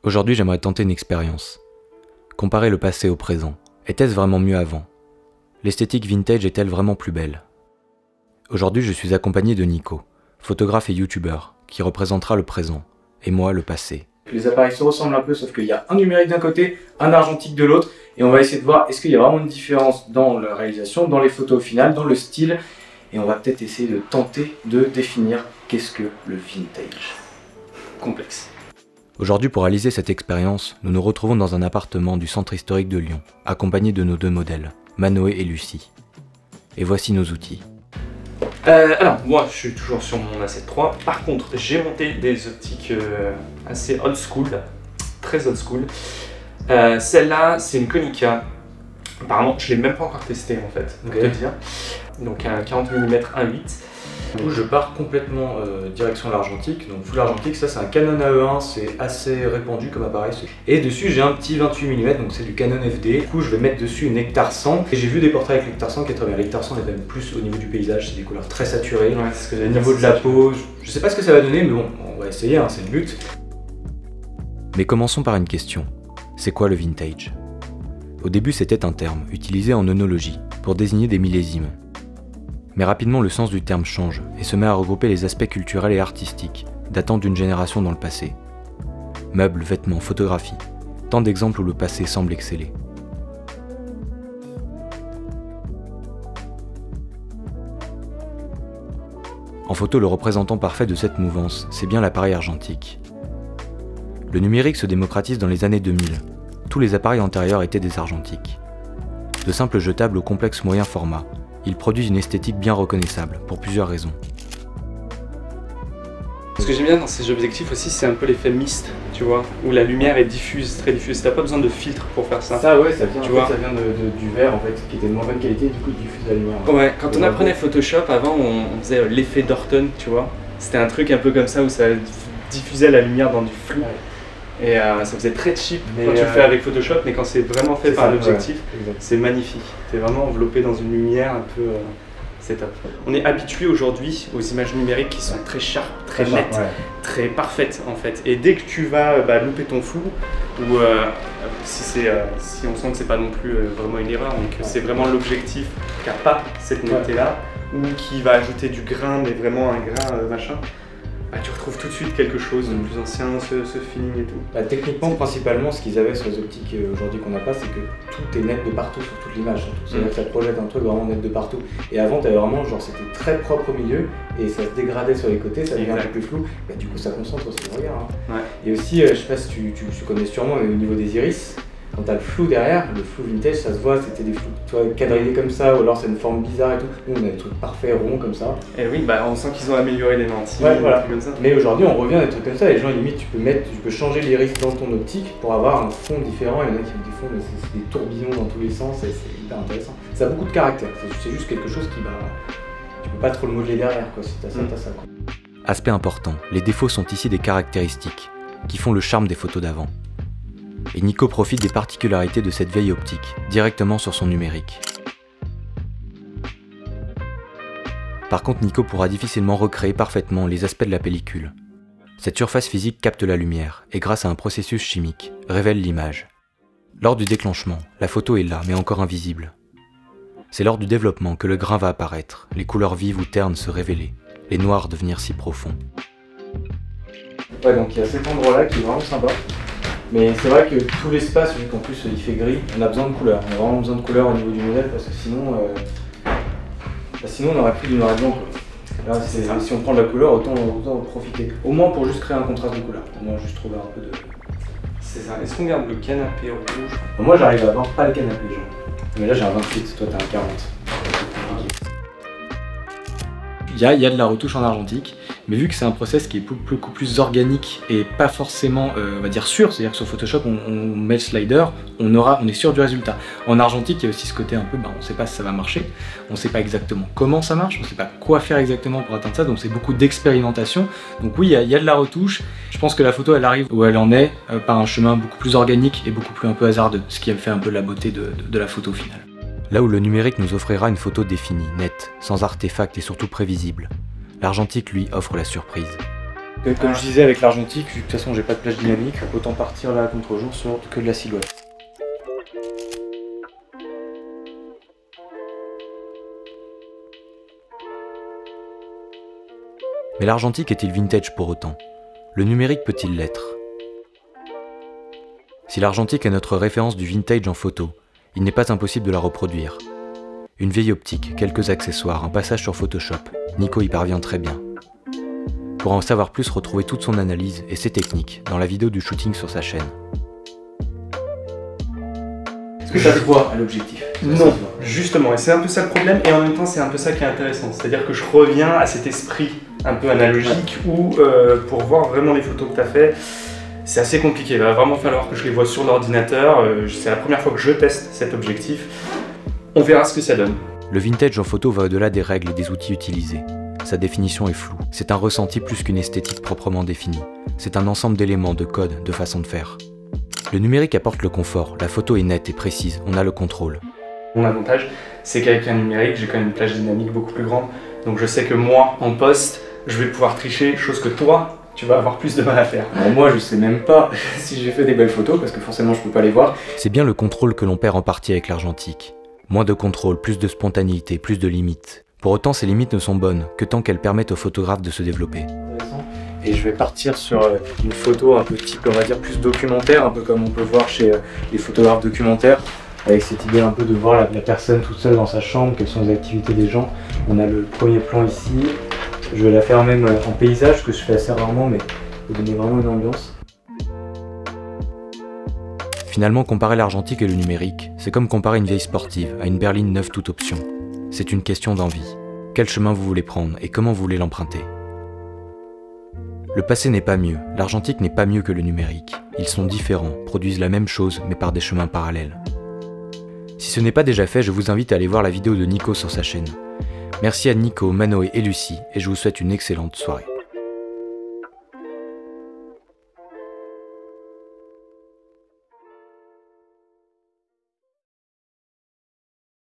Aujourd'hui, j'aimerais tenter une expérience. Comparer le passé au présent. Était-ce vraiment mieux avant? L'esthétique vintage est-elle vraiment plus belle? Aujourd'hui, je suis accompagné de Nico, photographe et youtubeur, qui représentera le présent, et moi le passé. Les appareils se ressemblent un peu, sauf qu'il y a un numérique d'un côté, un argentique de l'autre, et on va essayer de voir est-ce qu'il y a vraiment une différence dans la réalisation, dans les photos au final, dans le style, et on va peut-être essayer de tenter de définir qu'est-ce que le vintage. Complexe. Aujourd'hui, pour réaliser cette expérience, nous nous retrouvons dans un appartement du centre historique de Lyon, accompagnés de nos deux modèles, Manoé et Lucie. Et voici nos outils. Alors, moi je suis toujours sur mon A7 III. Par contre, j'ai monté des optiques assez old school, très old school. Celle-là, c'est une Konica. Apparemment, je l'ai même pas encore testé en fait, pour te dire. Donc un 40 mm 1.8. Du coup, je pars complètement direction l'argentique. Donc, full argentique, ça c'est un Canon AE1, c'est assez répandu comme appareil. Et dessus, j'ai un petit 28 mm, donc c'est du Canon FD. Du coup, je vais mettre dessus une Nectar 100. Et j'ai vu des portraits avec Nectar 100 qui est très bien. Nectar 100 est quand même plus au niveau du paysage, c'est des couleurs très saturées. Ouais, c'est ce que au niveau de la peau, je sais pas ce que ça va donner, mais bon, on va essayer, hein, c'est le but. Mais commençons par une question. C'est quoi le vintage? Au début, c'était un terme, utilisé en œnologie, pour désigner des millésimes. Mais rapidement, le sens du terme change et se met à regrouper les aspects culturels et artistiques, datant d'une génération dans le passé. Meubles, vêtements, photographies, tant d'exemples où le passé semble exceller. En photo, le représentant parfait de cette mouvance, c'est bien l'appareil argentique. Le numérique se démocratise dans les années 2000. Tous les appareils antérieurs étaient des argentiques. De simples jetables au complexe moyen format, ils produisent une esthétique bien reconnaissable, pour plusieurs raisons. Ce que j'aime bien dans ces objectifs aussi, c'est un peu l'effet mist, tu vois, où la lumière est diffuse, très diffuse. T'as pas besoin de filtre pour faire ça. Ça, ouais, ça vient, tu vois. Ça vient du verre en fait, qui était de moins bonne qualité, du coup, il diffuse la lumière. Ouais, quand on apprenait Photoshop, avant, on faisait l'effet Dorton, tu vois. C'était un truc un peu comme ça où ça diffusait la lumière dans du flou. Ouais. Et ça faisait très cheap quand tu le fais avec Photoshop, mais quand c'est vraiment fait par l'objectif, c'est magnifique. Tu es vraiment enveloppé dans une lumière un peu... c'est top. On est habitué aujourd'hui aux images numériques qui sont très sharp, très nettes, très parfaites en fait. Et dès que tu vas louper ton flou, ou si on sent que c'est pas non plus vraiment une erreur, mais que c'est vraiment l'objectif qui n'a pas cette netteté-là, ou qui va ajouter du grain, mais vraiment un grain machin, tu retrouves tout de suite quelque chose de plus ancien, ce feeling et tout. Techniquement, principalement, ce qu'ils avaient sur les optiques aujourd'hui qu'on n'a pas, c'est que tout est net de partout sur toute l'image. C'est-à-dire que ça projette un truc vraiment net de partout. Et avant, tu avais vraiment, genre, c'était très propre au milieu et ça se dégradait sur les côtés, ça devenait un peu plus flou. Du coup, ça concentre aussi le regard. Hein. Ouais. Et aussi, je sais pas si tu connais sûrement, mais au niveau des iris, quand tu as le flou derrière, le flou vintage, ça se voit, c'était des flous quadrillés comme ça, ou alors c'est une forme bizarre et tout. Nous, on a des trucs parfaits, ronds comme ça. Et oui, on sent qu'ils ont amélioré les lentilles, voilà. comme ça. Mais aujourd'hui, on revient à des trucs comme ça. Les gens, limite, tu peux changer l'iris dans ton optique pour avoir un fond différent. Il y en a qui ont des fonds, mais c'est des tourbillons dans tous les sens, et c'est hyper intéressant. Ça a beaucoup de caractère. C'est juste quelque chose qui tu peux pas trop le modeler derrière, quoi. Si t'as ça, t'as ça, quoi. Aspect important, les défauts sont ici des caractéristiques, qui font le charme des photos d'avant. Et Nico profite des particularités de cette vieille optique, directement sur son numérique. Par contre, Nico pourra difficilement recréer parfaitement les aspects de la pellicule. Cette surface physique capte la lumière, et grâce à un processus chimique, révèle l'image. Lors du déclenchement, la photo est là, mais encore invisible. C'est lors du développement que le grain va apparaître, les couleurs vives ou ternes se révéler, les noirs devenir si profonds. Ouais, donc il y a cet endroit-là qui est vraiment sympa. Mais c'est vrai que tout l'espace, vu qu'en plus il fait gris, on a besoin de couleurs. On a vraiment besoin de couleurs au niveau du modèle parce que sinon, sinon on n'aurait plus du noir et blanc. Quoi. Là, si on prend de la couleur, autant en profiter. Au moins pour juste créer un contraste de couleur. Au moins juste trouver un peu de... C'est ça. Est-ce qu'on garde le canapé rouge? Moi j'arrive à avoir pas le canapé jaune. Mais là j'ai un 28, toi t'as un 40. Il y a de la retouche en argentique, mais vu que c'est un process qui est beaucoup plus organique et pas forcément, on va dire sûr, c'est-à-dire que sur Photoshop, on met le slider, on est sûr du résultat. En argentique, il y a aussi ce côté un peu, on ne sait pas si ça va marcher, on ne sait pas exactement comment ça marche, on ne sait pas quoi faire exactement pour atteindre ça, donc c'est beaucoup d'expérimentation. Donc oui, il y a de la retouche. Je pense que la photo, elle arrive où elle en est, par un chemin beaucoup plus organique et beaucoup plus un peu hasardeux, ce qui fait un peu la beauté de la photo finale. Là où le numérique nous offrira une photo définie, nette, sans artefacts et surtout prévisible, l'argentique lui offre la surprise. Comme je disais avec l'argentique, vu que de toute façon j'ai pas de plage dynamique, autant partir là à contre-jour sur que de la silhouette. Mais l'argentique est-il vintage pour autant? Le numérique peut-il l'être? Si l'argentique est notre référence du vintage en photo, il n'est pas impossible de la reproduire. Une vieille optique, quelques accessoires, un passage sur Photoshop, Nico y parvient très bien. Pour en savoir plus, retrouvez toute son analyse et ses techniques dans la vidéo du shooting sur sa chaîne. Est-ce que ça se voit à l'objectif? Non, justement, et c'est un peu ça le problème, et en même temps c'est un peu ça qui est intéressant, c'est-à-dire que je reviens à cet esprit un peu analogique où pour voir vraiment les photos que tu as fait, c'est assez compliqué, il va vraiment falloir que je les vois sur l'ordinateur, c'est la première fois que je teste cet objectif, on verra ce que ça donne. Le vintage en photo va au-delà des règles et des outils utilisés. Sa définition est floue, c'est un ressenti plus qu'une esthétique proprement définie, c'est un ensemble d'éléments, de codes, de façons de faire. Le numérique apporte le confort, la photo est nette et précise, on a le contrôle. Mon avantage, c'est qu'avec un numérique, j'ai quand même une plage dynamique beaucoup plus grande, donc je sais que moi, en post, je vais pouvoir tricher, chose que toi, tu vas avoir plus de mal à faire. Alors moi, je sais même pas si j'ai fait des belles photos, parce que forcément, je peux pas les voir. C'est bien le contrôle que l'on perd en partie avec l'argentique. Moins de contrôle, plus de spontanéité, plus de limites. Pour autant, ces limites ne sont bonnes que tant qu'elles permettent aux photographes de se développer. Et je vais partir sur une photo un peu type, on va dire, plus documentaire, un peu comme on peut voir chez les photographes documentaires, avec cette idée un peu de voir la personne toute seule dans sa chambre, quelles sont les activités des gens. On a le premier plan ici, je vais la faire même en paysage, ce que je fais assez rarement, mais pour donner vraiment une ambiance. Finalement, comparer l'argentique et le numérique, c'est comme comparer une vieille sportive à une berline neuve toute option. C'est une question d'envie. Quel chemin vous voulez prendre et comment vous voulez l'emprunter? Le passé n'est pas mieux, l'argentique n'est pas mieux que le numérique. Ils sont différents, produisent la même chose mais par des chemins parallèles. Si ce n'est pas déjà fait, je vous invite à aller voir la vidéo de Nico sur sa chaîne. Merci à Nico, Manoé et Lucie et je vous souhaite une excellente soirée.